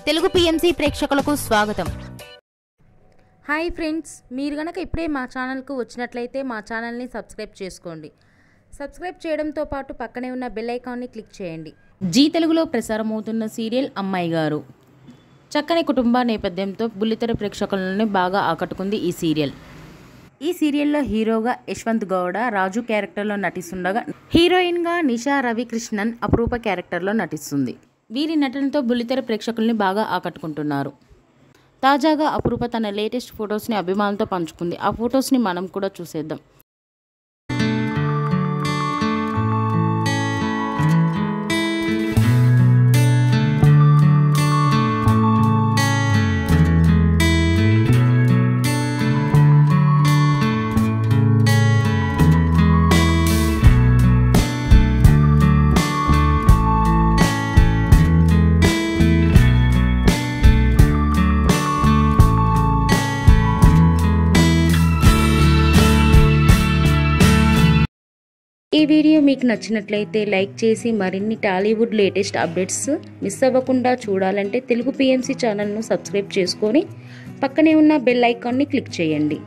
Telugu PMC ప్రేక్షకులకు స్వాగతం. Hi friends, మీరు గనక ఇప్పుడే మా ఛానల్కు వచ్చినట్లయితే మా ఛానల్ని సబ్స్క్రైబ్ చేసుకోండి. సబ్స్క్రైబ్ చేయడంతో పాటు పక్కనే ఉన్న బెల్ ఐకాన్ని క్లిక్ చేయండి. జీ తెలుగులో ప్రసారమవుతున్న సీరియల్ అమ్మాయి గారు. చక్కని కుటుంబ నేపథ్యంతో బుల్లితెర ప్రేక్షకులను బాగా ఆకట్టుకుంది ఈ సీరియల్. ఈ సీరియల్లో హీరోగా యశ్వంత్ గౌడ రాజు క్యారెక్టర్లో నటిస్తుండగా, హీరోయిన్గా నిషా రవికృష్ణన్ అపరూప క్యారెక్టర్లో నటిస్తుంది. వీరి నటనతో బుల్లితెర ప్రేక్షకుల్ని బాగా ఆకట్టుకుంటున్నారు. తాజాగా అపరూప తన లేటెస్ట్ ఫొటోస్ని అభిమానులతో పంచుకుంది. ఆ ఫొటోస్ని మనం కూడా చూసేద్దాం. ఈ వీడియో మీకు నచ్చినట్లయితే లైక్ చేసి మరిన్ని టాలీవుడ్ లేటెస్ట్ అప్డేట్స్ మిస్ అవ్వకుండా చూడాలంటే తెలుగు పిఎంసి ఛానల్ను సబ్స్క్రైబ్ చేసుకొని పక్కనే ఉన్న బెల్ ఐకాన్ని క్లిక్ చేయండి.